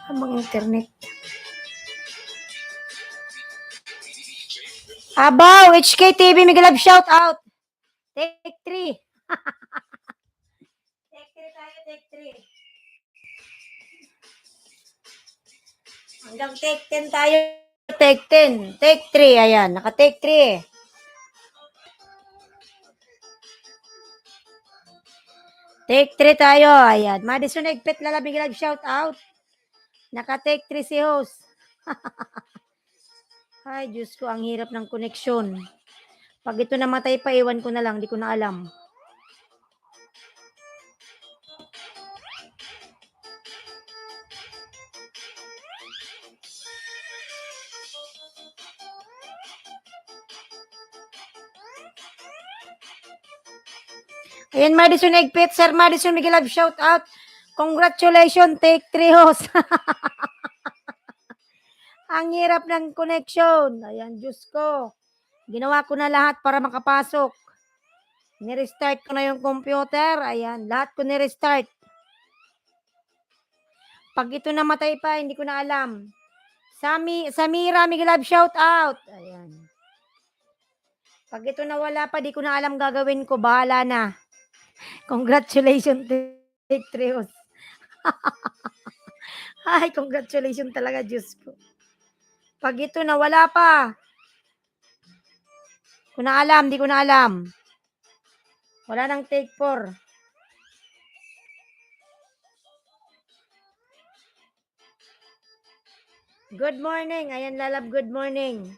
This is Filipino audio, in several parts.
Amang internet. Abaw, HKTV, Miguel Love, shout out. Take 3. Take 3 tayo, take 3. Hanggang take 10 tayo. Take 10. Take 3, ayan. Naka-take 3 eh. Take 3 tayo, ayan. Madison Egpet, Lala, Miguel Love, shout out. Naka-take 3 si host. Ay, Diyos ko, ang hirap ng koneksyon. Pag ito namatay pa, iwan ko na lang, di ko na alam. Ayan, Madison Egpet, Sir Madison Miguel Love, shout out. Congratulations, take 3 host. Ang hirap ng connection. Ayan, Diyos ko. Ginawa ko na lahat para makapasok. Nirestart ko na yung computer. Ayan, lahat ko nirestart. Pag ito namatay pa, hindi ko na alam. Samira, Miguel Love, shout out. Ayan. Pag ito nawala pa, di ko na alam gagawin ko. Bahala na. Congratulations, take 3 host. Ay, congratulations talaga, Diyos ko. Pag ito nawala pa, ko na alam, di ko na alam. Wala nang take 4. Good morning. Ayan, Lalab, good morning.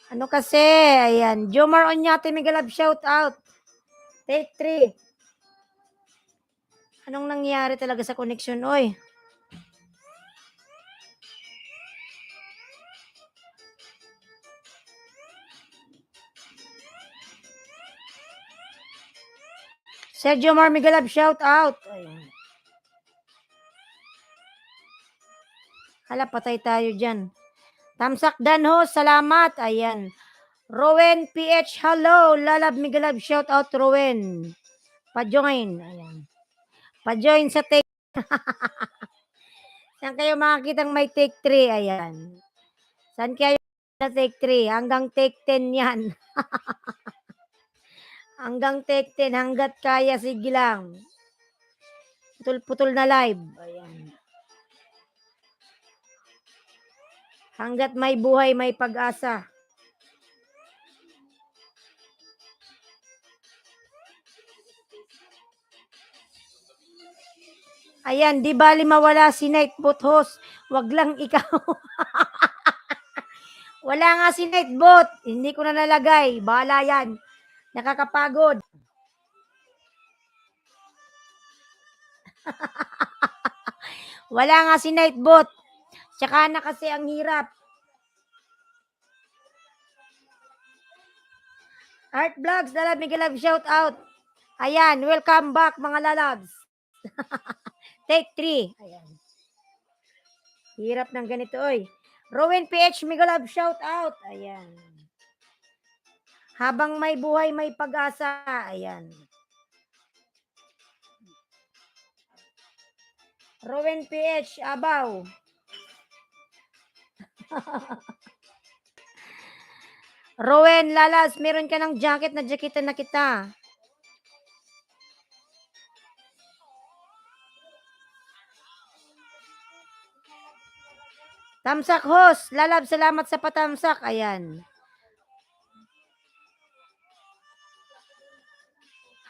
Ano kasi, ayan. Jomar Onyate, Miguel Love, shout out. Take 3. Anong nangyari talaga sa connection, oy? Sergio Mar, Miguel Love, shout out. Ayan. Hala, patay tayo dyan. Tamsak Danho, salamat. Ayan. Rowen PH, hello. Lalab, Miguel Love, shout out, Rowen. Pa-join. Ayan. Pa-join sa take. Saan kayo makakitang may take 3? Ayan. Saan kayo na take 3? Hanggang take 10 yan. Hanggang take 10. Hanggat kaya, sige lang. Putol-putol na live. Ayan. Hanggat may buhay, may pag-asa. Ayan, di bali mawala si Nightbot host. Wag lang ikaw. Wala nga si Nightbot. Hindi ko na nalagay. Bahala yan. Nakakapagod. Wala nga si Nightbot. Tsaka na kasi ang hirap. Art Vlogs, Lalab, Miguel Love, shout out. Ayan, welcome back mga lalabs. Take 3. Ayan. Hirap ng ganito, oy. Rowan PH, Miguel Love, shout out. Ayan. Habang may buhay, may pag-asa. Ayan. Rowan PH, abaw. Rowan, Lalas, meron ka ng jacket na jaketan na kita. Tamsak host, Lalab, salamat sa patamsak. Ayan.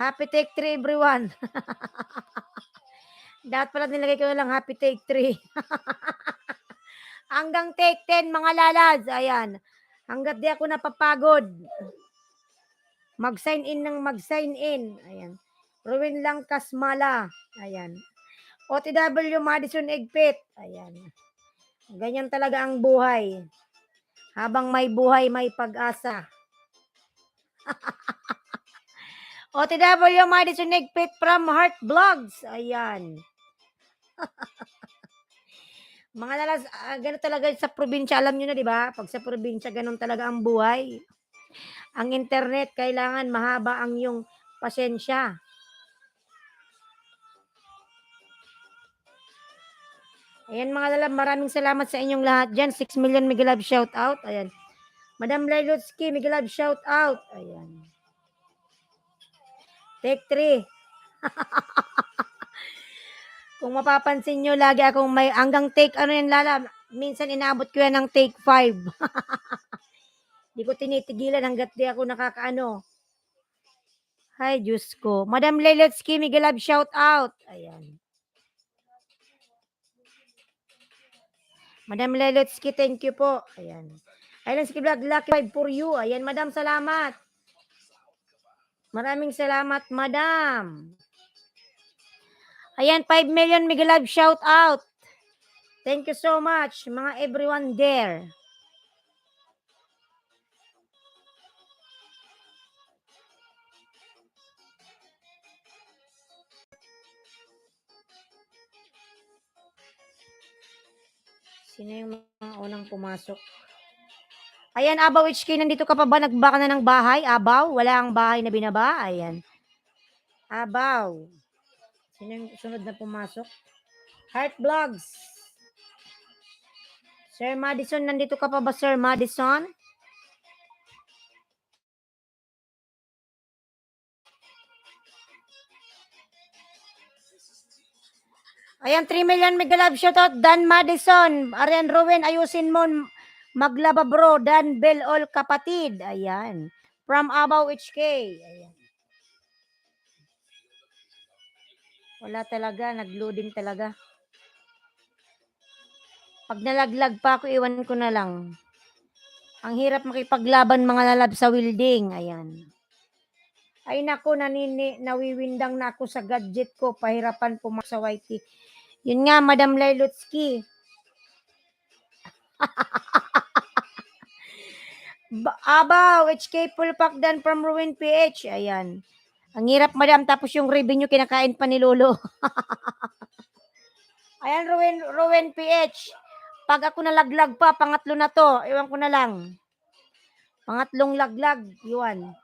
Happy take 3 everyone. Dapat pala nilagay ko na lang happy take 3. Hanggang take 10 mga lalas. Ayan. Hanggat di ako napapagod. Mag-sign in ng mag-sign in. Ayan. Ruin lang Kasmala. Ayan. OTW Madison Egpet. Ayan. Ganyan talaga ang buhay. Habang may buhay, may pag-asa. OTW Madison Egpet from Heart Vlogs. Ayan. Mga lalas, gano'n talaga sa probinsya. Alam nyo na, di ba? Pag sa probinsya, gano'n talaga ang buhay. Ang internet, kailangan mahaba ang iyong pasensya. Ayan mga lalab, maraming salamat sa inyong lahat dyan. 6 million mega love shout out. Ayan. Madam Lailotsky, mega love shout out. Ayan. Take 3. Kung mapapansin nyo, lagi akong may hanggang take, ano yan lalab, minsan inaabot ko yan ng take 5. Di ko tinitigilan hanggat di ako nakakaano. Ay, Diyos ko. Madam Lailotsky, mega love shout out. Ayan. Madam Lailotsky, thank you po. Ayan. Ayun, si Vlog Lucky 5 for you. Ayan, madam, salamat. Maraming salamat, madam. Ayan, 5 million mega love shout out. Thank you so much, mga everyone there. Sino yung mga unang pumasok? Ayan, Abaw HK, nandito ka pa ba? Nagbaka na ng bahay? Abaw? Wala ang bahay na binaba? Ayan. Abaw. Sino yung sunod na pumasok? Heart Vlogs. Sir Madison, nandito ka pa ba, Sir Madison? Ayan, 3 million mega love shoutout. Dan Madison. Arian Rowen, ayusin mo. Maglaba bro. Dan Bell all kapatid. Ayan. From Abaw HK. Ayan. Wala talaga. Nag-loading talaga. Pag nalaglag pa ako, iwan ko na lang. Ang hirap makipaglaban mga lalab sa wielding. Ayan. Ay nako, nawiwindang na ako sa gadget ko. Pahirapan pumasok sa YT. Yun nga, Madam Lailotsky. Abaw, HK Pulpak Dan from Ruin PH. Ayan. Ang hirap, madam. Tapos yung revenue, kinakain pa ni Lolo. Ayan, Ruin PH. Pag ako nalaglag pa, pangatlo na to. Iwan ko na lang. Pangatlong laglag. Iwan.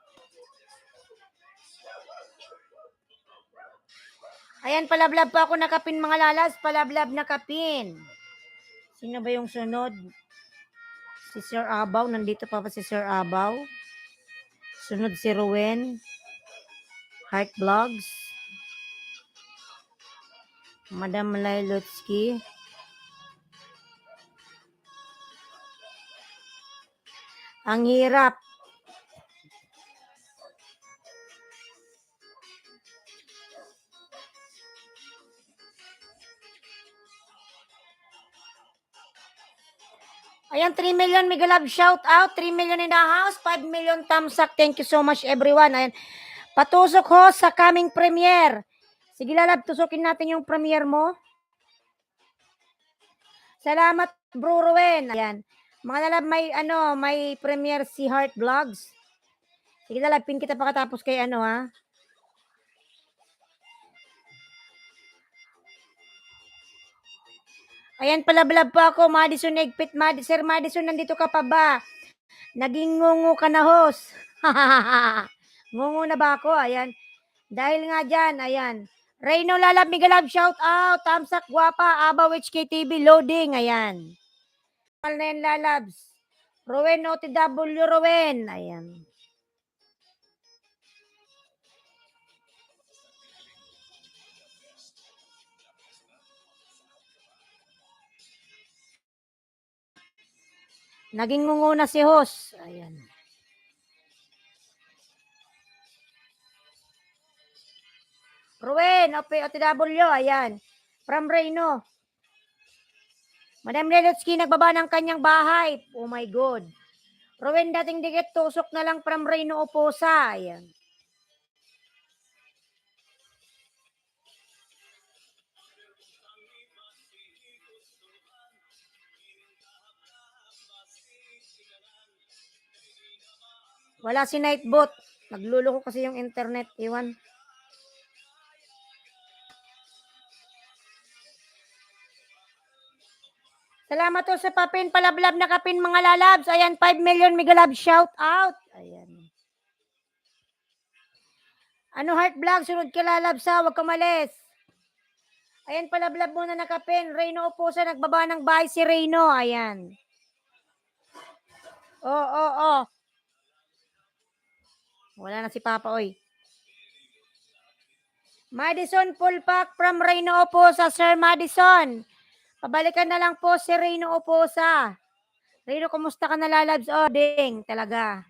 Ayan, palablab pa ako nakapin mga lalas. Palablab nakapin. Sino ba yung sunod? Si Sir Abaw. Nandito pa si Sir Abaw. Sunod si Ruin. Heart Vlogs. Madam Lailotsky. Ang hirap. Ayan, 3 million mega love shout out. 3 million in the house. 5 million thumbs up. Thank you so much everyone. Ayan. Patusok ho sa coming premiere. Sige lalab, tusukin natin yung premiere mo. Salamat Bro Ruwen. Ayan. Mga lalab, may premiere si Heart Vlogs. Sige lalab, pin kita pagkatapos kay ha. Ayan, palablab po ako, Madison Egpit. Sir Madison, nandito ka pa ba? Naging ngungu ka na, host. Ngungu na ba ako? Ayan. Dahil nga dyan, ayan. Reyno Lalab, mega love, shout out. Tamsak, guwapa, Abaw HKTV, loading. Ayan. Mahal na yan, lalabs. Rowen, OTW, Rowen. Ayan. Naging ngungu na si host. Ayan. Rowen, OTW, ayan. From Reyno. Madam Lailotsky, nagbaba ng kanyang bahay. Oh my God. Rowen, dating dikit, tusok na lang from Reyno Oposa. Ayan. Wala si Nightbot. Nagluloko kasi yung internet. Iwan. Salamat to sa papin, palablab na kapin mga lalabs. Ayan, 5 million mega love shout out. Ayan. Ano heart vlog? Sunod ka lalabs ha, huwag ka malis. Ayan, palablab muna nakapin. Reyno Opusa, nagbaba ng bahay si Reyno. Ayan. Oo. Wala na si Papa, oy. Madison full pack from Reyno Opusa, Sir Madison. Pabalikan na lang po si Reyno Opusa. Reyno, kumusta ka na lalabs? O, ding, talaga.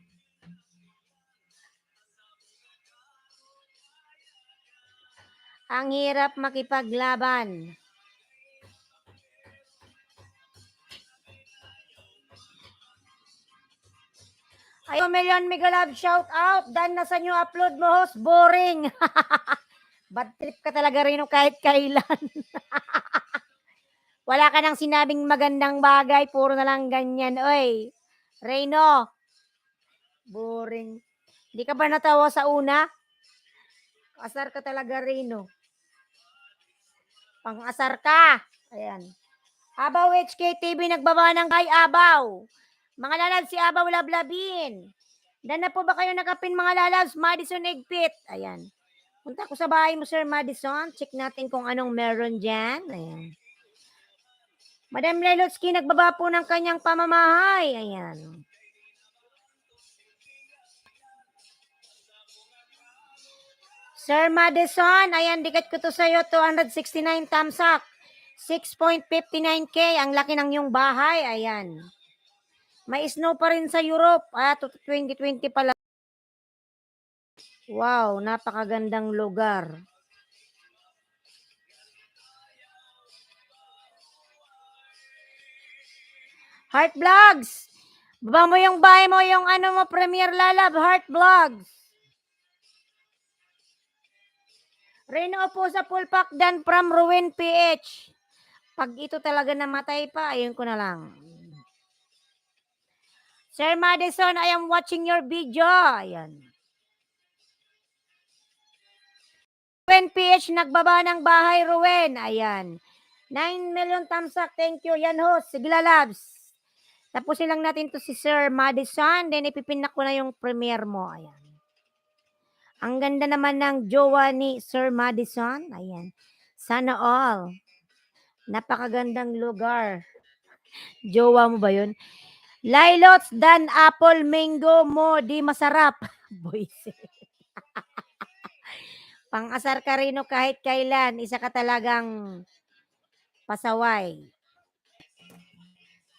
Ang hirap makipaglaban. Ay, 2 million mega love, shout out. Dan, nasa new upload mo, host? Boring. Bad trip ka talaga rin kahit kailan. Wala ka nang sinabing magandang bagay, puro na lang ganyan. Oy, Reyno, boring. Hindi ka ba natawa sa una? Asar ka talaga, Reyno. Pang-asar ka. Ayan. Abaw HK TV, nagbaba ng kay Abaw. Mga lalabs, si Abaw lablabin. Dan na po ba kayo nakapin mga lalabs? Madison Egpit. Ayan. Punta ko sa bahay mo, Sir Madison. Check natin kung anong meron dyan. Ayan. Madam Lelotsky, nagbaba po ng kanyang pamamahay. Ayan. Sir Madison, ayan, dikit ko to sa'yo, 269 thumbs up. 6.59K, ang laki ng yung bahay. Ayan. May snow pa rin sa Europe. 2020 pala. Wow, napakagandang lugar. Heart Vlogs. Baba mo yung bahay mo, yung ano mo, Premier Lalab, Heart Vlogs. Reyno po sa full pack dan from Ruin PH. Pag ito talaga namatay pa, ayun ko na lang. Sir Madison, I am watching your video. Ayan. Ruin PH, nagbaba ng bahay, Ruin. Ayan. 9 million thumbs up. Thank you. Yan host. Sige labs. Tapusin lang natin to si Sir Madison. Then ipipinak ko na yung premiere mo. Ayan. Ang ganda naman ng jowa ni Sir Madison. Ayan. Sana all. Napakagandang lugar. Jowa mo ba yun? Lilots dan apple mango mo di masarap. Boys. Pang-asar ka rin kahit kailan. Isa ka talagang pasaway.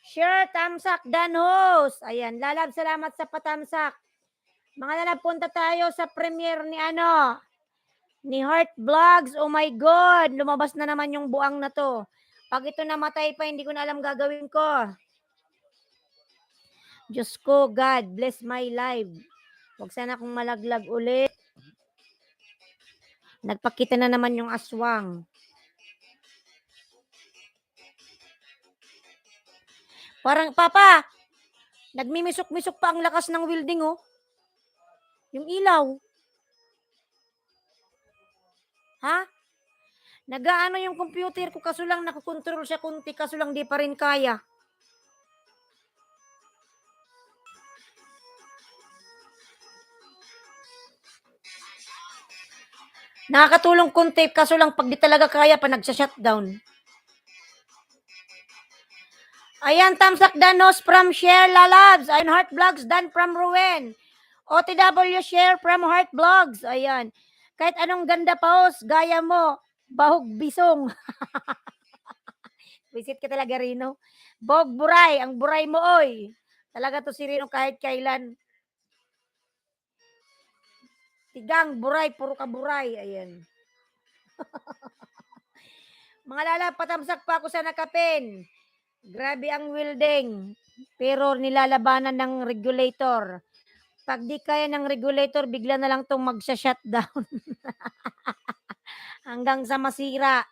Sure, tamsak dan host. Ayan, lalab, salamat sa patamsak. Mga lalab, punta tayo sa premiere ni ni Heart Vlogs. Oh my God, lumabas na naman yung buang na to. Pag ito namatay pa, hindi ko na alam gagawin ko. Diyos ko, God, bless my life. Huwag sana akong malaglag ulit. Nagpakita na naman yung aswang. Parang, Papa, nagmimisok-misok pa ang lakas ng welding, oh. Yung ilaw. Ha? Nagaano yung computer ko, kaso lang nakokontrol siya kunti, kaso lang di pa rin kaya. Nakakatulong kunti, kaso lang pag di talaga kaya pa nagsha-shutdown. Ayan, tamsak danos from Share Lalabs. Ayan, Heart Vlogs dan from Ruin. OTW Share from Heart Vlogs. Ayan. Kahit anong ganda pa host, gaya mo, bahog bisong. Visit ka talaga, Rino. Bog buray, ang buray mo, oy. Talaga to si Rino kahit kailan. Tigang, buray, puro ka buray. Ayan. Mga lala, patamsak pa ako sa nakapin. Grabe ang welding. Pero nilalabanan ng regulator. Pag di kaya ng regulator, bigla na lang itong magsha-shutdown. Hanggang sa masira.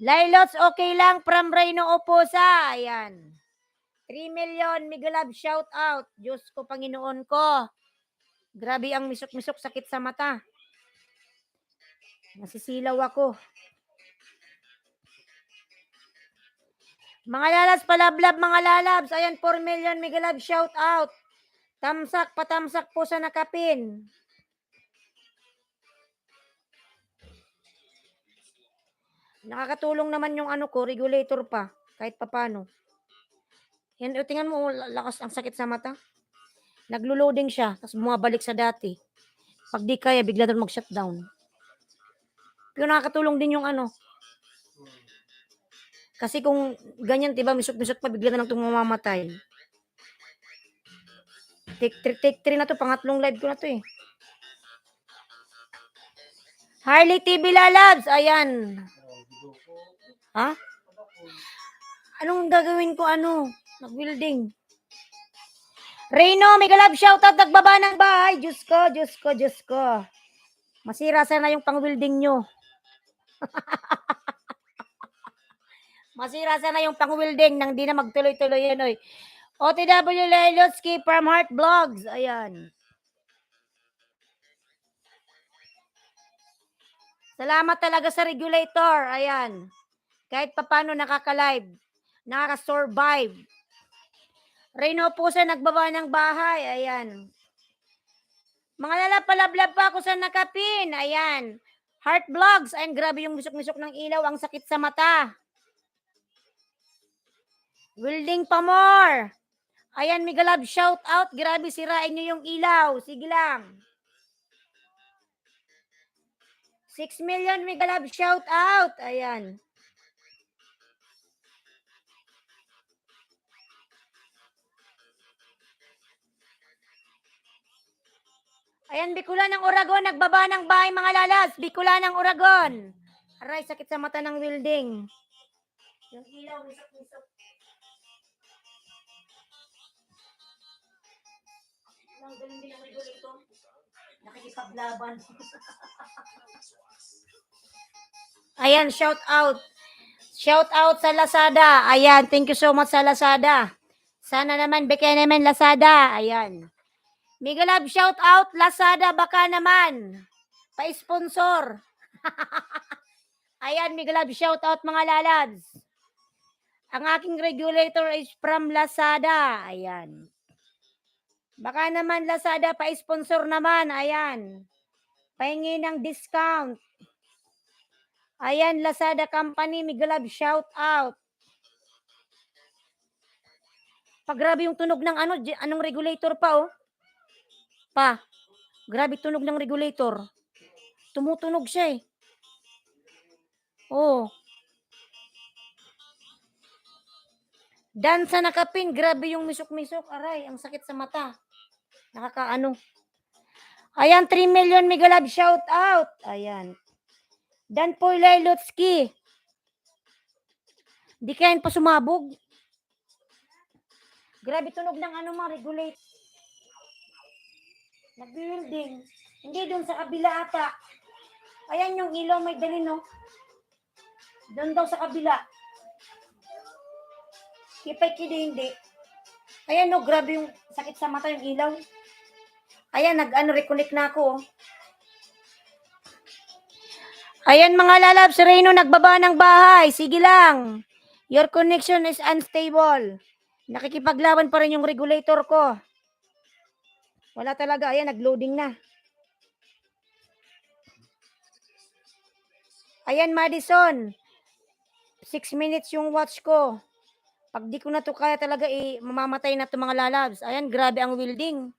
Lilots, okay lang from Reyno Oposa. Ayan. 3 million, Migalab, shout out. Diyos ko, Panginoon ko. Grabe ang misok-misok, sakit sa mata. Nasisilaw ako. Mga lalabs, palablab mga lalabs. Ayan, 4 million, Migalab, shout out. Tamsak, patamsak po sa nakapin. Nakakatulong naman yung ano ko, regulator pa, kahit papaano. Yan, tingnan mo, lakas ang sakit sa mata. Naglo-loading siya, tapos bumabalik sa dati. Pag di kaya, bigla doon mag-shutdown. Pero nakakatulong din yung ano. Kasi kung ganyan, diba, misot-misot pa, bigla na lang itong mamamatay. Take 3 na to, pangatlong live ko na to eh. Harley TV Lalabs, ayan. Ha? Anong gagawin ko, ano? Nag-building. Reyno, mega love shoutout, nagbaba ng bahay. Diyos ko, Diyos ko, Diyos ko. Masira sana yung pang-building nyo. Masira sana yung pang-building nang di na magtuloy-tuloy yan, oy. OTW Lelotsky from Heart Vlogs. Ayan. Salamat talaga sa regulator. Ayan. Kahit papano nakaka-live. Nakaka-survive. Reyno po sa nagbaba ng bahay. Ayan. Mga lalapalablab pa ako sa nakapin. Ayan. Heart Vlogs. Ayan, grabe yung misok-misok ng ilaw. Ang sakit sa mata. Wielding pa more. Ayan, mega love shout out. Grabe, sirain nyo yung ilaw. Sige lang. 6 million mega love shout out. Ayan. Ayan, Bikulan ng Oragon. Nagbaba ng bahay mga lalas. Bikulan ng Oragon. Aray, sakit sa mata ng wielding. Yung ilaw, misok-misok. Ang galing din ang regulator. Nakikipaglaban. Ayan, shout out. Shout out sa Lazada. Ayan, thank you so much sa Lazada. Sana naman, beke naman Lazada. Ayan. Mega love shout out, Lazada, baka naman. Pa-sponsor. Ayan, mega love shout out mga lalabs. Ang aking regulator is from Lazada. Ayan. Baka naman Lazada, pa-sponsor naman. Ayan. Pahingi ng discount. Ayan, Lazada Company, mega love shout out. Pag grabe yung tunog ng ano, anong regulator pa oh. Pa, grabe tunog ng regulator. Tumutunog siya eh. Oh. Dan sa nakapin, grabe yung misok-misok. Aray, ang sakit sa mata. Nakakaano. Ayan, 3 million mega love shout out. Ayan. Dan po Lelotsky. Di kayan pa sumabog. Grabe tunog ng ano mga regulate. Nag-building. Hindi doon sa kabila ata. Ayan yung ilaw may dali no. Doon daw sa kabila. Kipay-kidi hindi. Ayan no, grabe yung sakit sa mata yung ilaw. Ayan, reconnect na ako. Ayan mga lalabs, Reyno nagbaba ng bahay. Sige lang. Your connection is unstable. Nakikipaglaban pa rin yung regulator ko. Wala talaga. Ayan, nag-loading na. Ayan, Madison. 6 minutes yung watch ko. Pag di ko na to kaya talaga, mamamatay na to mga lalabs. Ayan, grabe ang wielding.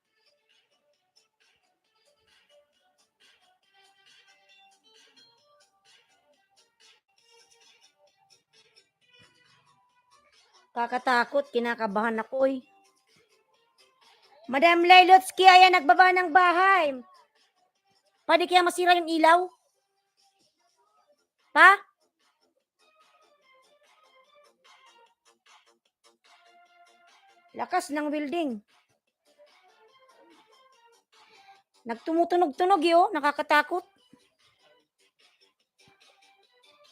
Kakatakot, kinakabahan ako eh. Madam Lelotsky, ayan, nagbaba ng bahay. Pwede kaya masira yung ilaw? Pa? Lakas ng wielding. Nagtumutunog-tunog yun, nakakatakot.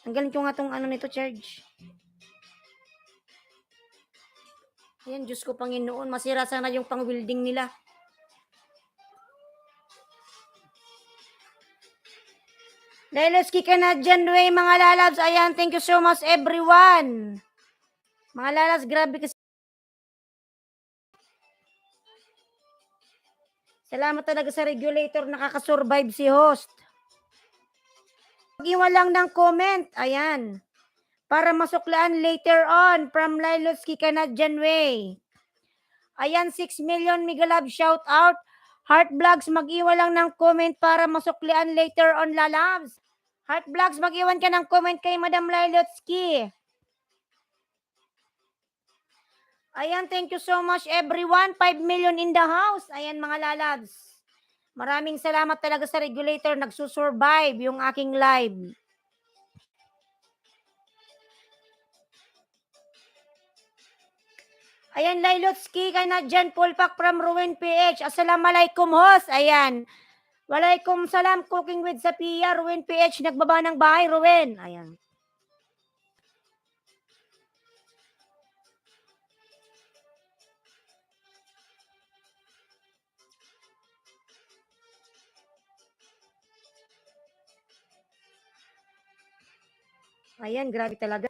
Tanggalin ko nga tong ano nito, charge. Ayan, Diyos ko Panginoon, masira sana yung pang-wielding nila. Lelotsky Canadian Way, mga lalabs. Ayan, thank you so much everyone. Mga lalabs, grabe kasi. Salamat talaga sa regulator, nakakasurvive si host. Mag-iwan lang ng comment. Ayan. para masuklaan later on from Lilotsky Canadian Way. Ayan, 6 million Mega Love shout out. Heart Vlogs, mag-iwan lang ng comment para masuklian later on, lalabs. Heart Vlogs, mag-iwan ka ng comment kay Madam Lilotsky. Ayan, thank you so much everyone. 5 million in the house. Ayan mga lalabs. Maraming salamat talaga sa regulator. Nagsusurvive yung aking live. Ayan, Lilotsky, kay na Jan Pulpak from Ruin PH. Assalamualaikum, host. Ayan. Walaikum salam, Cooking with Sapia. Ruin PH, nagbaba ng bahay, Ruin. Ayan. Ayan, grabe talaga.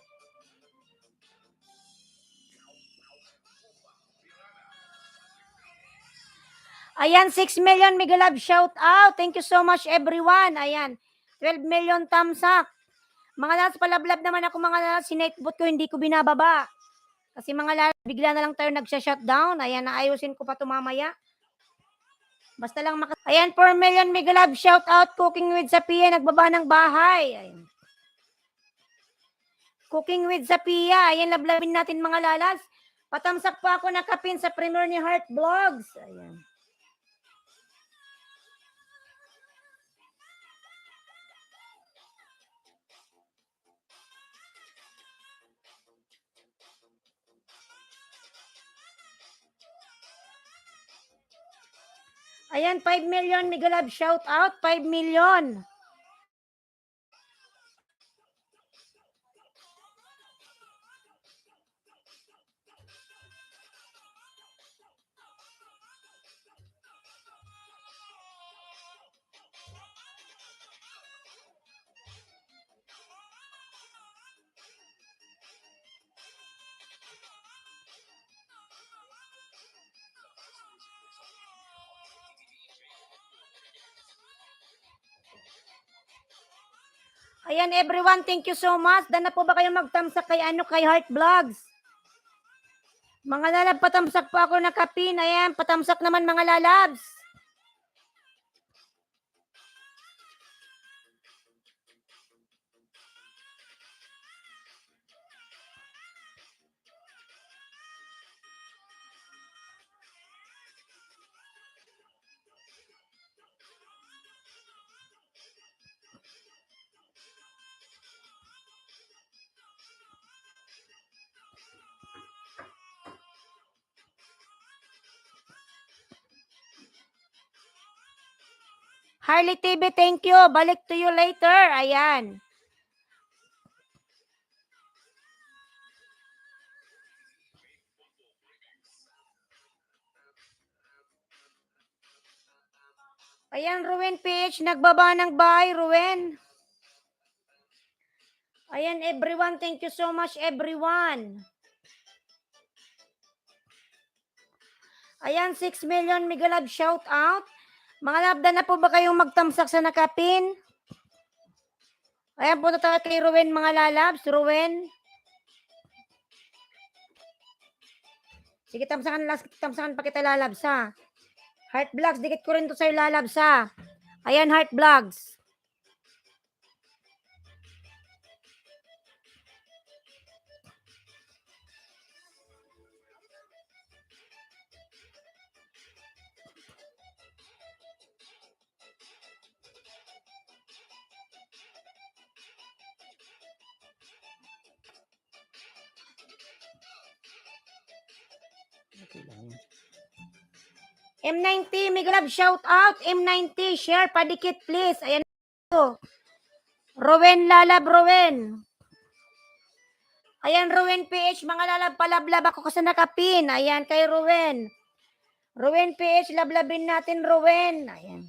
Ayan, 6 million Mega Love shout out. Thank you so much everyone. Ayan, 12 million thumbs up. Mga lads, palablab naman ako mga lads. Sinightbot ko, hindi ko binababa. Kasi mga lads, bigla na lang tayo nagsha-shutdown. Ayan, naayusin ko pa ito mamaya. Basta lang Ayan, 4 million Mega Love shout out. Cooking with Sapia, nagbaba ng bahay. Ayan. Cooking with Sapia. Ayan, lablabin natin mga lalas. Patamsak pa ako nakapin sa premiere ni Heart Vlogs. Ayan. Ayan, 5 million Mega Love shout out. 5 million. Ayan everyone, thank you so much. Dan na po ba kayo magtamsak kay Heart Vlogs? Mga lalab, patamsak po ako nakapin. Ayan, patamsak naman mga lalabs. Harley TV, thank you. Balik to you later. Ayan. Ayan, Ruwen PH, nagbaba ng bahay, Ruwen. Ayan, everyone, thank you so much, everyone. Ayan, 6 million Mega Love shout out. Mga labda na po ba kayong magtamsak sa nakapin? Ayan, punta tayo kay Ruwen, mga lalabs. Ruwen. Sige, tamsakan pa kita lalabs, ha. Heart Vlogs, dikit ko rin to sa'yo lalabs, ha. Ayan, Heart Vlogs. M90, Mega Love shout out. M90, share, padikit please. Ayan ito. Rowen Lalab, Rowen. Ayan, Rowen PH, mga lalab, palablab ako kasi nakapin. Ayan, kay Rowen. Rowen PH, lablabin natin, Rowen. Ayan.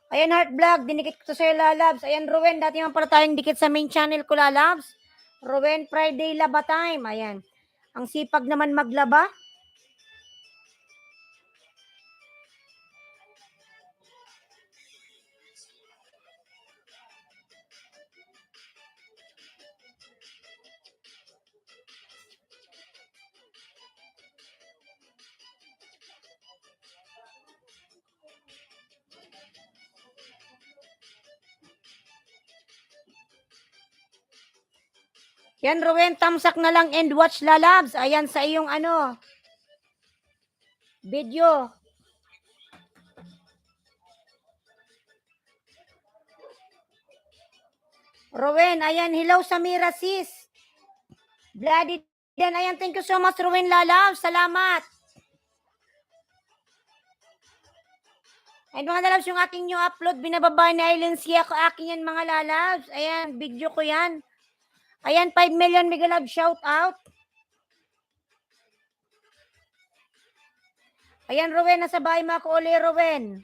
Ayan, Heart Vlog, dinikit ko to sa'yo, lalabs. Ayan, Rowen, dati man pala tayong dikit sa main channel ko, lalabs. Rowen Friday Laba Time. Ayan. Ang sipag naman maglaba. Yan, Rowen, tamsak na lang and watch lalabs. Ayan sa iyong video. Rowen, ayan, hello Samira sis. Bloody Dan, ayan, thank you so much Rowen lalabs. Salamat. And mga lalabs, yung aking new upload, binababa ni Aileen siya ko akin yan mga lalabs. Ayan, video ko yan. Ayan, 5 million mega love shout out. Ayan, Rowen, nasa bahay mo ako uli, Rowen.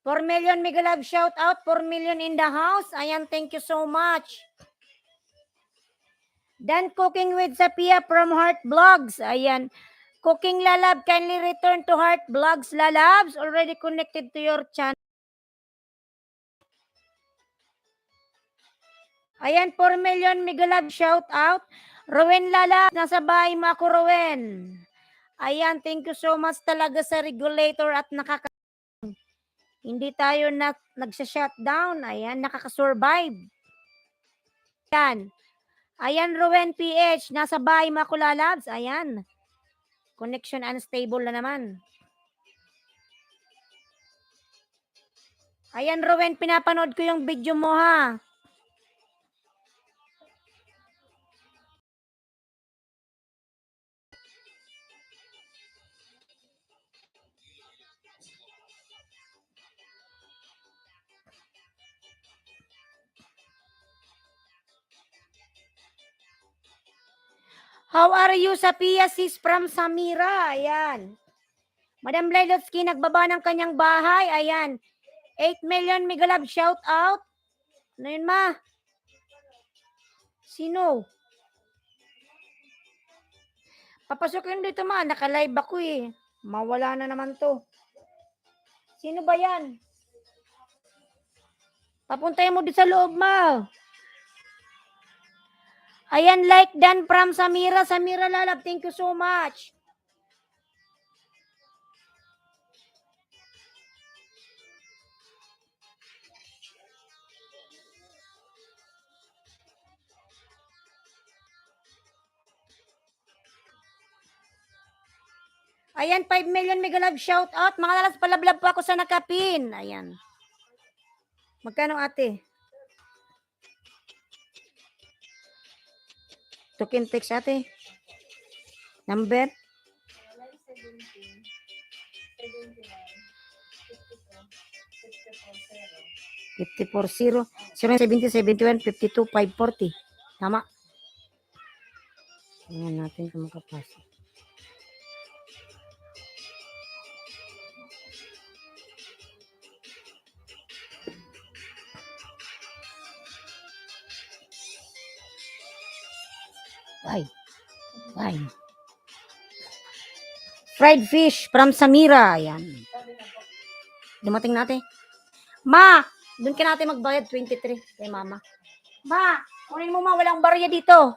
4 million mega love shout out, 4 million in the house. Ayan, thank you so much. Dan Cooking with Sapia from Heart Vlogs. Ayan. Cooking Lalab, kindly return to Heart Vlogs Lalabs. Already connected to your channel. Ayan, 4 million mega love shout out. Rowen Lalab, nasa bahay mo ako, Rowen. Ayan, thank you so much talaga sa regulator at hindi tayo nagsha-shutdown. Ayan, nakaka-survive. Ayan. Ayan, Rowen PH, nasa bahay mo ako, Lalabs. Ayan. Connection unstable na naman. Ayan, Rowen, pinapanood ko yung video mo, ha. How are you, Sapia sis from Samira? Ayan. Madam Blailovsky, nagbaba ng kanyang bahay. Ayan. 8 million mega love shout out. Ano yun, ma? Sino? Papasok yun dito, ma. Naka-live ako eh. Mawala na naman to. Sino ba yan? Papuntayin mo dito sa loob, ma. Ayan, like Dan from Samira. Samira Lalab, thank you so much. Ayan, 5 million mega love shout out. Mga lalas, palablab pa ako sa nakapin. Ayan. Magkano, ate? Token text, ate. Number? 54-0. 070-71-52-540. Tama. Tingnan natin kung makapasok. Ay. Fried fish from Samira. Ayan. Dumating natin. Ma, doon ka natin magbayad 23 kay mama. Ma, kunin mo, ma, walang barya dito.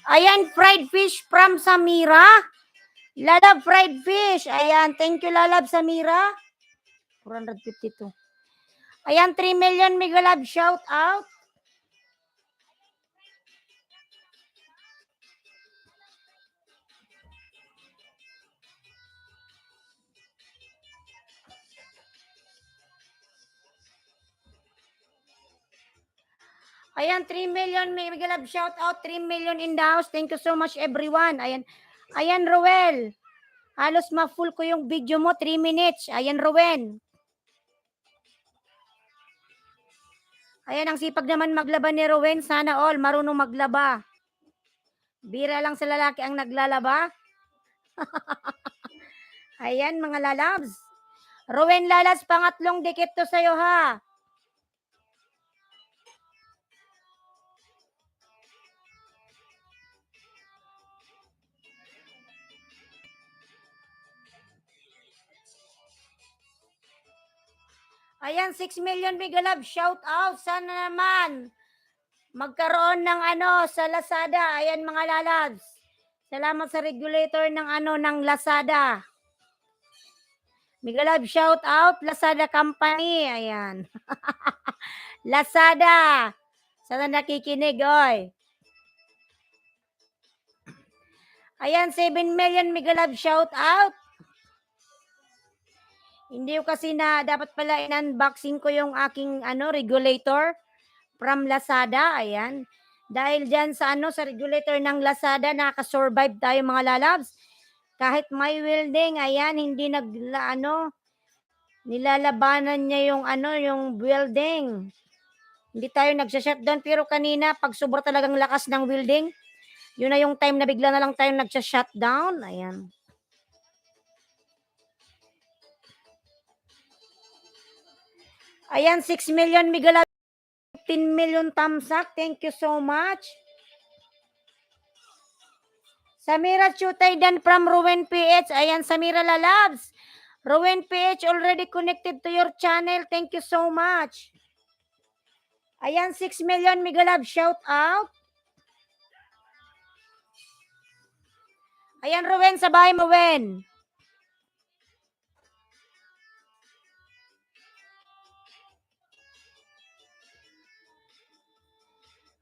Ayan, fried fish from Samira. Lalab fried fish. Ayan, thank you Lalab Samira. 452. Ayan, 3 million mega love shout out. Ayan, 3 million mega love shout out. 3 million in the house. Thank you so much everyone. Ayan Roel. Halos ma-full ko yung video mo, 3 minutes. Ayan, Rowen. Ayan, ang sipag naman maglaba ni Rowen. Sana all marunong maglaba. Bira lang sa lalaki ang naglalaba. Ayan, mga lalabs. Rowen Lalas, pangatlong dikit to sa'yo, ha. Ayan, 6 million mega love shout out. Sana naman magkaroon ng sa Lazada. Ayan, mga lalabs. Salamat sa regulator ng Lazada. Mega love shout out Lazada company. Ayan. Lazada. Sana nakikinig, oy. Ayan, 7 million mega love shout out. Hindi ko kasi na dapat pala in-unboxing ko yung aking regulator from Lazada. Ayan. Dahil diyan sa sa regulator ng Lazada nakaka-survive tayo mga lalabs. Kahit may welding, ayan, hindi nilalabanan niya yung yung welding. Hindi tayo nagsha-shutdown, pero kanina pag sobra talagang lakas ng welding, yun na yung time na bigla na lang tayo nagsha-shutdown. Ayan. Ayan, 6 million mega love, 15 million thumbs up. Thank you so much. Samira Chutaydan from Ruwen PH. Ayan, Samira Lalabs. Ruwen PH already connected to your channel. Thank you so much. Ayan, 6 million mega love shout out. Ayan, Ruwen, sa bahay mo, Wen.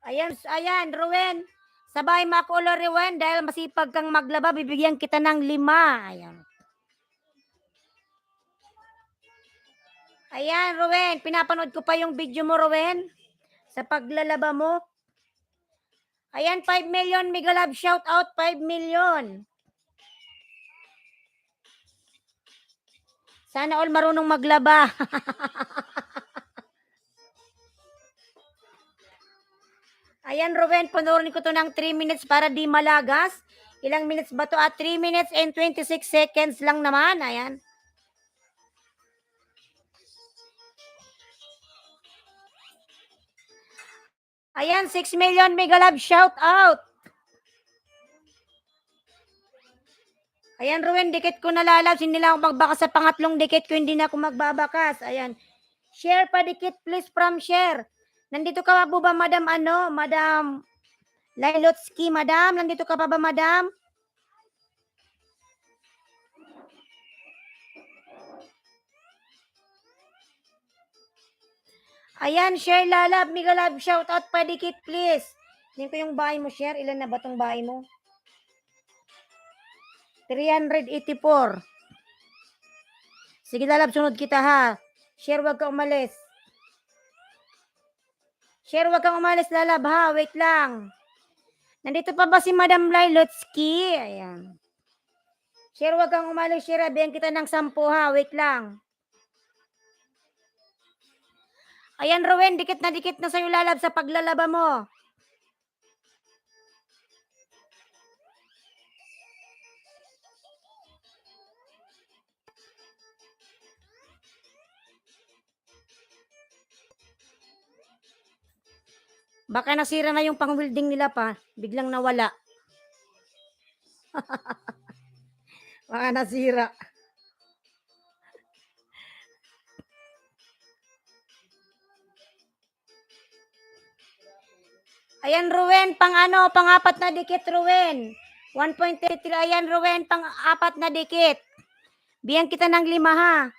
Ayan, Ruwen. Sabay makulo, Ruwen, dahil masipag kang maglaba, bibigyan kita ng 5. Ayan. Ayan, Ruwen, pinapanood ko pa yung video mo, Ruwen, sa paglalaba mo. Ayan, 5 million mega love shout out, 5 million. Sana all marunong maglaba. Ayan, Ruben, panoorin ko to ng 3 minutes para di malagas. Ilang minutes ba to? 3 minutes and 26 seconds lang naman. Ayan. Ayan, 6 million mega love shout out. Ayan, Ruben, dikit ko nalalabs. Hindi lang ako magbakas sa pangatlong dikit ko. Hindi na ako magbabakas. Ayan. Share pa dikit, please, from share. Nandito ka pa ba, Madam, Madam Lailotsky, Madam? Nandito ka pa ba, Madam? Ayan, share lalab, mega love, shout out pa dikit, please. Tingnan ko yung bahay mo, share. Ilan na ba tong bahay mo? 384. Sige, lalab, sunod kita ha. Share, wag ka umalis. Share, wag kang umalis, lalab ha. Wait lang. Nandito pa ba si Madam Lailotsky? Ayan. Share, wag kang umalis, share. Bigyan kita ng 10 ha. Wait lang. Ayan, Rowen, dikit na sa'yo, lalab, sa paglalaba mo. Baka nasira na yung pang-welding nila pa. Biglang nawala. Baka nasira. Ayan, Ruwen, pang-apat na dikit, Ruwen. 1.33, ayan, Ruwen, pang-apat na dikit. Bigyan kita ng 5 ha.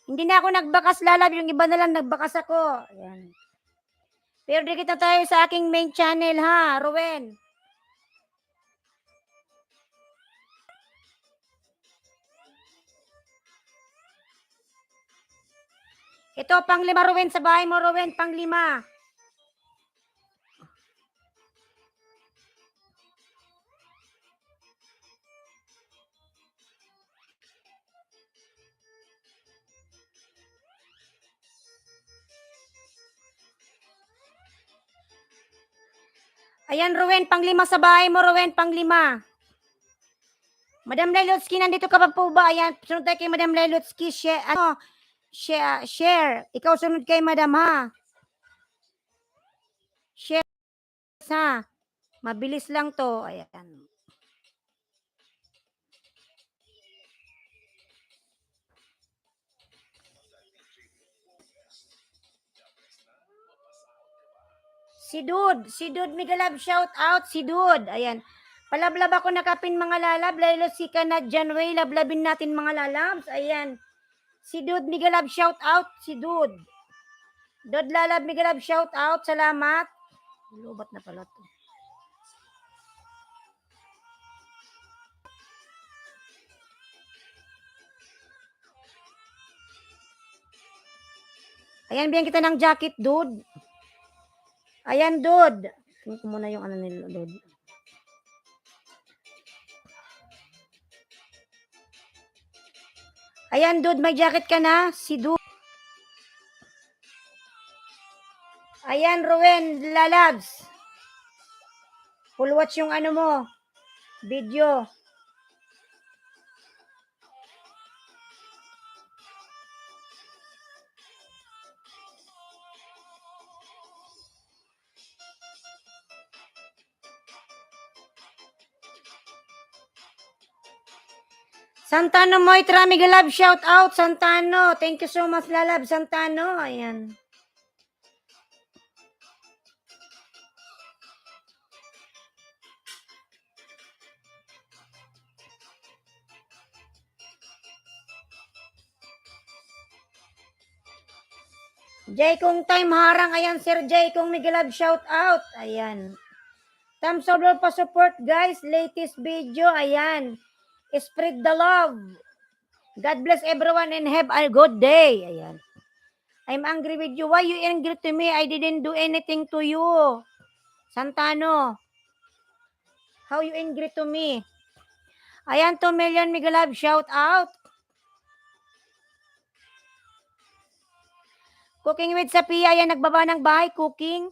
Hindi na ako nagbakas, lalab, yung iba na lang nagbakas ako. Ayan. Pero dikit na tayo sa aking main channel ha, Ruwen. Ito, pang 5, Ruwen, sa bahay mo, Ruwen, pang 5. Ayan, Ruwen, pang 5 sa bahay mo, Ruwen, pang 5. Madam Lailotsky, nandito ka pa po ba? Ayan, sunod tayo kay Madam Lailotsky. Share. Ikaw sunod kay Madam ha. Share ha. Mabilis lang to. Ayan. Si Dude, mega love shout out, si Dude. Ayan. Palablab ako nakapin mga lalab. Laylo si ka na Janway, lablabin natin mga lalabs. Ayan. Si Dude, mega love shout out, si Dude. Dod Lalab Migalab, shout out. Salamat. Lubat na pala to. Ayan, bigyan kita ng jacket, dude. Ayan, dude. Tingnan ko muna yung ano nila, dude. Ayan, dude, may jacket ka na? Si dude. Ayan, Ruwen Lalabs. Full watch yung ano mo. Video. Santano Moitra, Migalab, shout out. Santano. Thank you so much, Lalab. Santano. Ayan. Jay kung time harang. Ayan, Sir Jay kung Migalab, shout out. Ayan. Thumbs up pa support, guys. Latest video. Ayan. Spread the love. God bless everyone and have a good day. Ayan. I'm angry with you. Why you angry to me? I didn't do anything to you. Santano. How you angry to me? Ayan, 2 million Migalab, shout out. Cooking with Sapia, ayan, nagbaba ng bahay, cooking.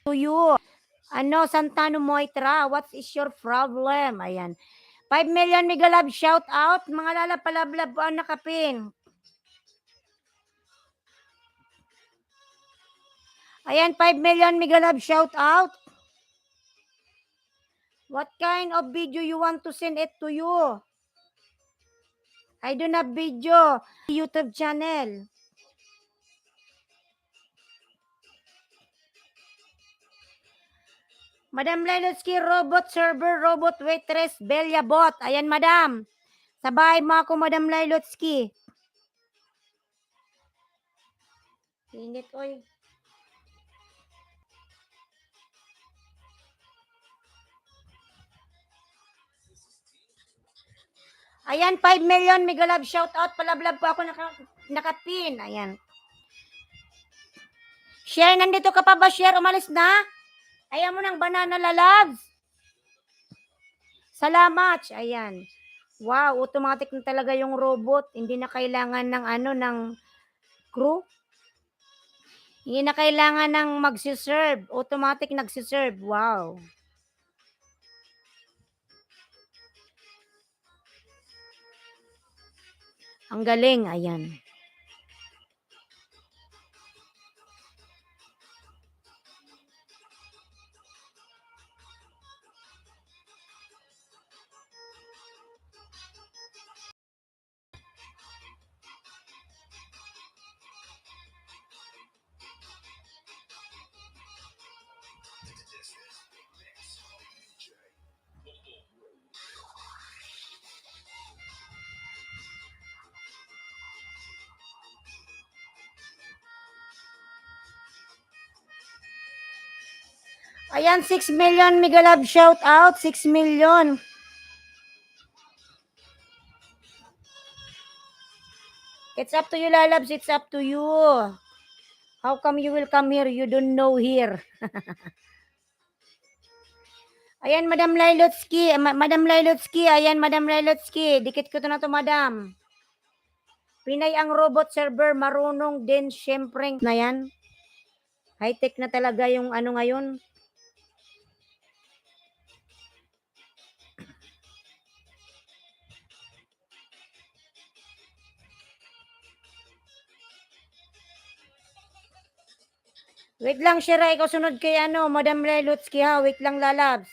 To you. Ano, Santano Moitra, what is your problem? Ayan. 5 million Migalab, shout out. Mga lalapalablab po ang nakapin. Ayan, 5 million Migalab, shout out. What kind of video you want to send it to you? I do not video. YouTube channel. Madam Lelotsky, robot server, robot waitress, Belia bot. Ayan, madam. Sa bahay mo ako, Madam Lelotsky. Init, oy. Ayan, 5 million, Migalab, shout out. Palablab po ako nakapin. Ayan. Share, nandito ka pa ba? Share, umalis na? Ayaw mo ng banana lalabs. Salamat. Ayan. Wow, automatic na talaga yung robot. Hindi na kailangan ng ng crew. Hindi na kailangan ng magsiserve. Automatic nagsiserve. Wow. Ang galing. Ayan. Ayan, 6 million, Migalab, shout out. 6 million. It's up to you, lalabs. It's up to you. How come you will come here? You don't know here. Ayan, Madam Lailotsky. Madam Lailotsky. Ayan, Madam Lailotsky. Dikit ko to na to, madam. Pinay ang robot server. Marunong din, syempre. Na yan. High-tech na talaga yung ano ngayon. Wait lang, Shira. Ikaw sunod kay Madam Lailotsky ha. Wait lang, lalabs.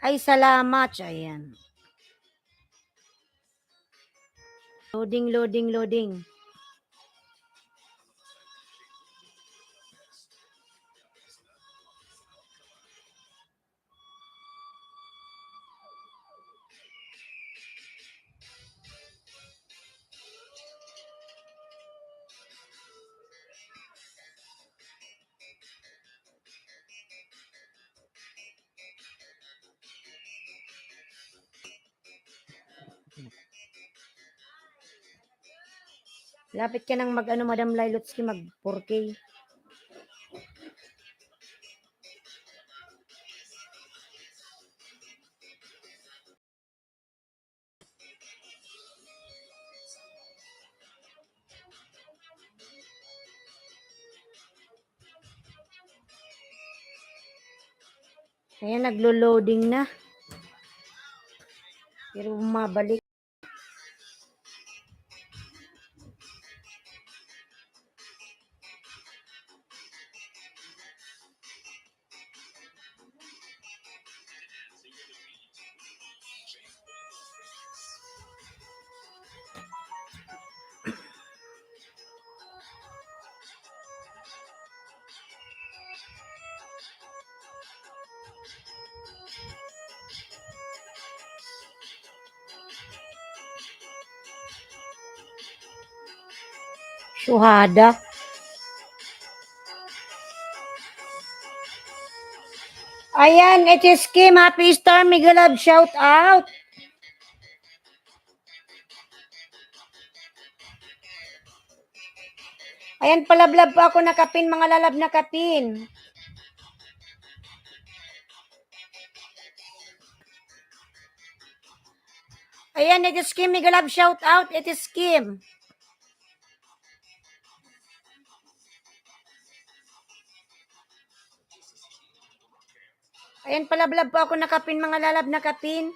Ay, salamat. Ayan. Loading. Lapit ka ng Madam Lailotsky, mag 4K. Ayan, naglo-loading na. Pero bumabalik. Syuhada. Ayan, HS Kim, Happy Star, Mega Love, shout out. Ayan, palablab po ako nakapin, mga lalab nakapin. Ayan, HS Kim, Mega Love, shout out, HS Kim. Ayan, palablab po ako nakapin, mga lalab nakapin.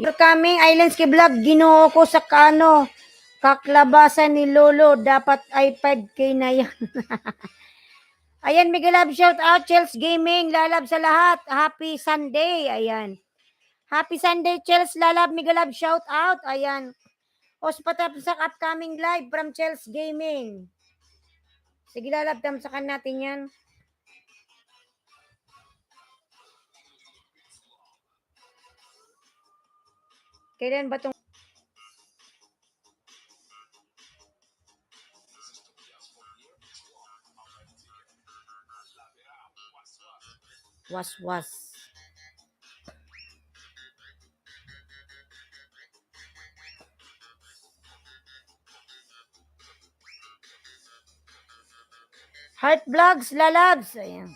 You're coming, Islands ki vlog, ginoo ko sa kano. Kaklabasan ni Lolo, dapat ay 5K na yan. Ayan, Mega Love, shout out, Chels Gaming, lalab sa lahat. Happy Sunday, ayan. Happy Sunday, Chels, lalab, Mega Love, shout out, ayan. Os patapos sa upcoming live from Chels Gaming. Sige, lalab, tamsakan natin yan. Kailan ba itong was. Heart Vlogs, lalabs. Ayan.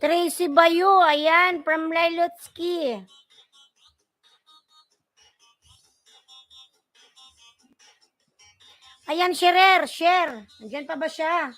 Tracy Bayo, ayan, from Lailotsky. Ayan, share. Nandiyan pa ba siya?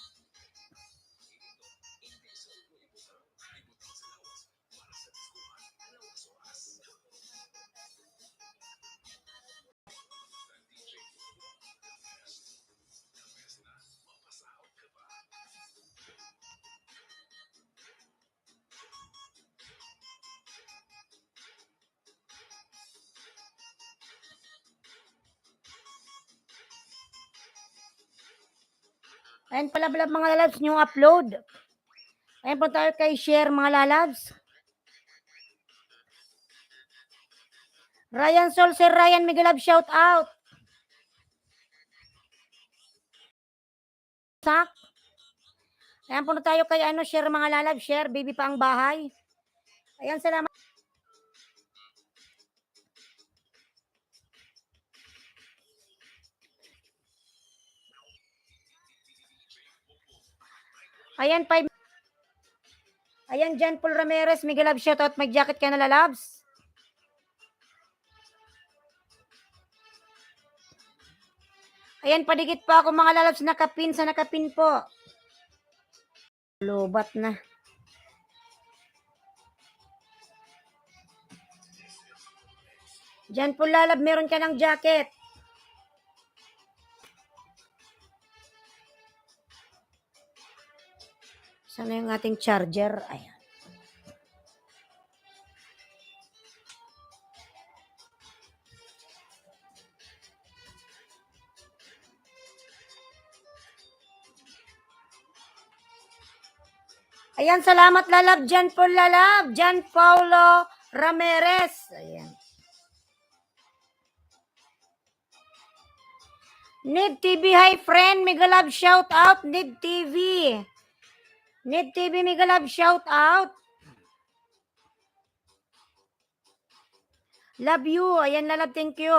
Ayan pala mga lalabs, yung upload. Ayan po tayo kay share mga lalabs. Ryan Sol, Sir Ryan Miguelab, shout out. Sak. Ayan, punta tayo kay share mga lalab, share, baby pa ang bahay. Ayan, salamat. Ayan, 5. Ayan, John Paul Ramirez, Miguelab, shout out, may jacket ka na lalabs. Ayan, padikit pa ako mga lalabs, nakapin sa nakapin po. Lobat na. John Paul lalab, meron ka ng jacket. Sana yung ating charger? Ayan. Ayan, salamat lalab, John Paul lalab, John Paulo Ramirez. Ayan. Need TV, hi friend, Miguelab, shout out, Need TV. Need TV, Miguelab, shout out. Love you. Ayan lalab, thank you.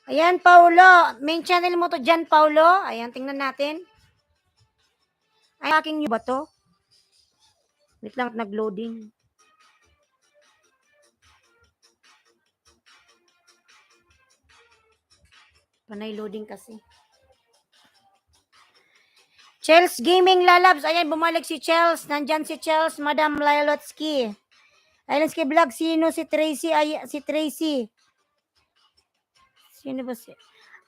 Ayan, Paulo. Main channel mo to dyan, Paulo. Ayan, tingnan natin. Ay, aking new ba to? Wait lang, nag-loading. Panay loading kasi. Chels Gaming lalabs. Ayan, bumalik si Chels. Nandyan si Chels, Madam Lailotsky. Lailotsky Vlog. Sino si Tracy? Ay, si Tracy. Sino ba si?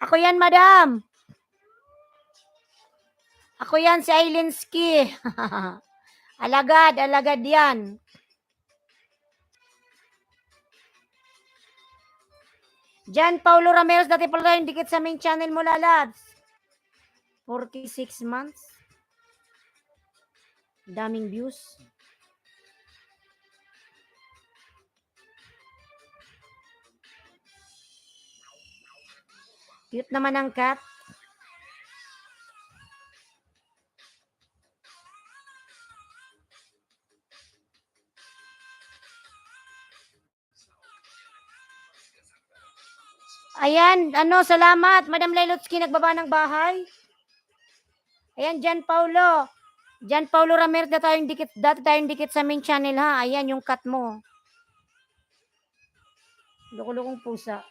Ako yan, Madam. Ako yan, si Ailinsky. Alagad yan. Jan Paulo Ramirez, dati pala yung dikit sa main channel mo, lalabs. 46 months. Daming views. Cute naman ang cat. Ayan, salamat. Madam Lailotsky, nagbaba ng bahay. Ayan, Jan Paulo. Jan Paulo Ramirez, dati tayong dikit sa main channel, ha. Ayan, yung cat mo. Lukulukong pusa.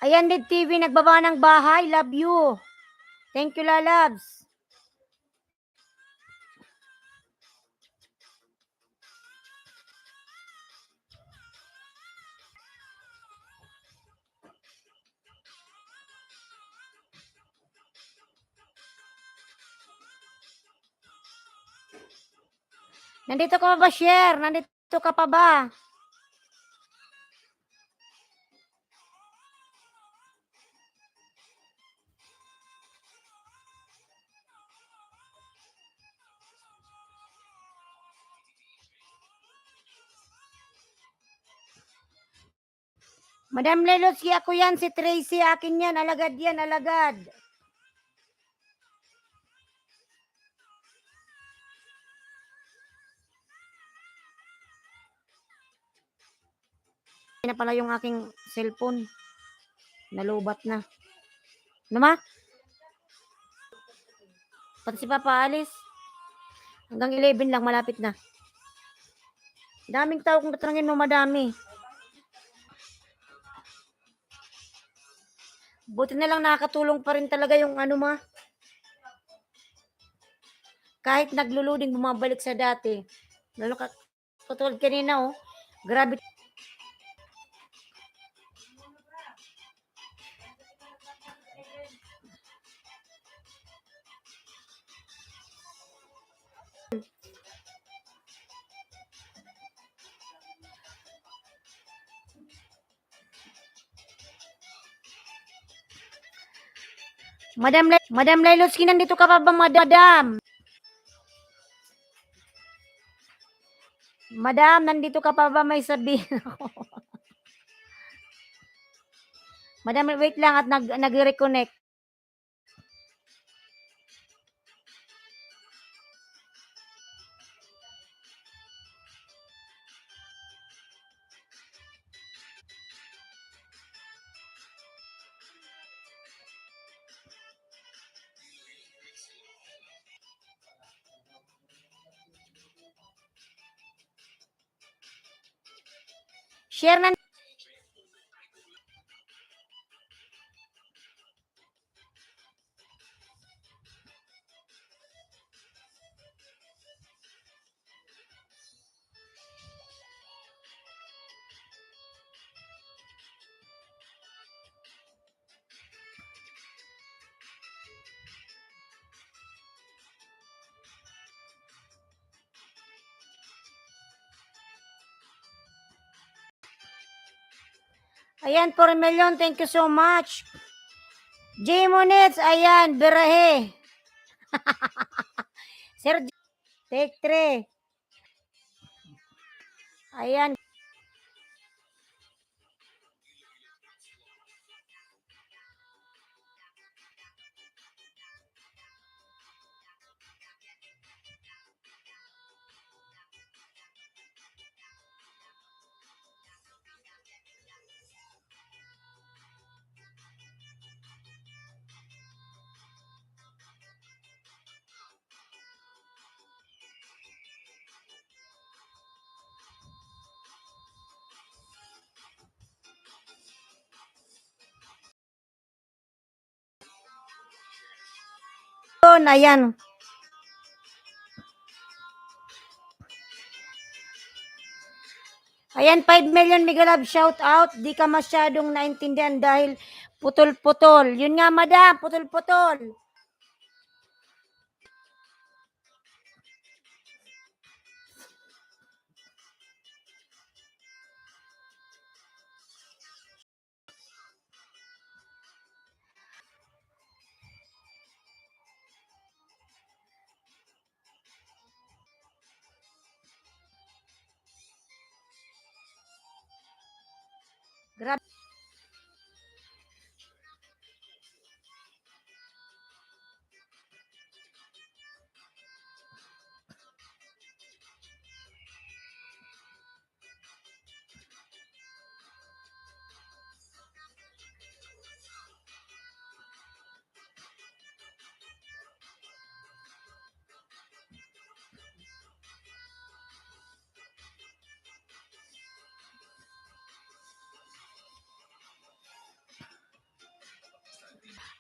Ayan, Need TV, nagbaba ng bahay. Love you. Thank you, lalabs. Nandito ka pa ba, share? Nandito ka pa ba? Madam Lailotsky, ako yan. Si Tracy, akin yan. Alagad yan, alagad. Na pala yung aking cellphone. Nalubat na. Nama? Pati si Papa Alice. Hanggang 11 lang, malapit na. Daming tao kung tatanungin mo, madami. Buti na lang nakakatulong pa rin talaga yung kahit nagluluding, bumabalik sa dati. Lalo katulad kanina, grabe. Madam Lailoski, nandito ka pa ba, madam? Madam, nandito ka pa ba? May sabihin ako. Madam, wait lang at nag-reconnect. Share na. Ayan, 4 million. Thank you so much. J. Monets, ayan, birahe. Sir, take 3. Ayan. Ayan. Ayan, 5 million Miguel Love, shout out. Di ka masyadong naintindihan dahil putol-putol. Yun nga, madam, putol-putol. Grabe.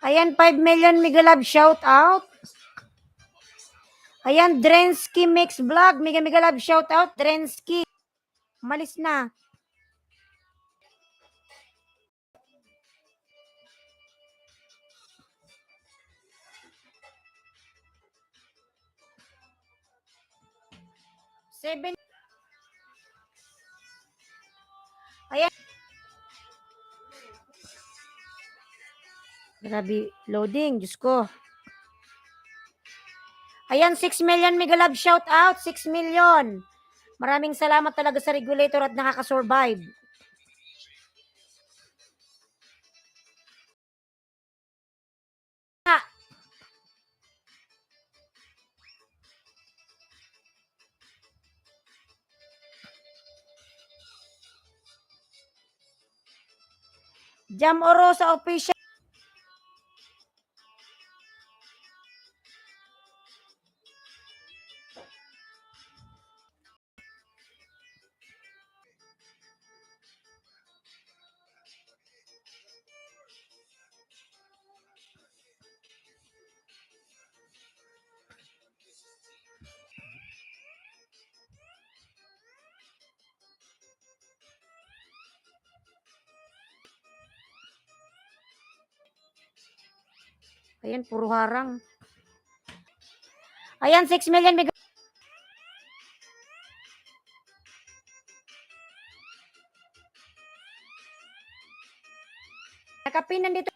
Ayan, 5 million Miguel Love, shout out. Ayan, Drensky Mix Vlog. Miguel Love, shout out. Drensky. Malis na. Seven. Ayan. Grabe, loading. Diyos ko. Ayan, 6 million Miguel Love, shout out. 6 million. Maraming salamat talaga sa regulator at nakaka-survive. Jam Orosa official. Ayan, puro harang. Ayan, 6 million. Nakapin nandito.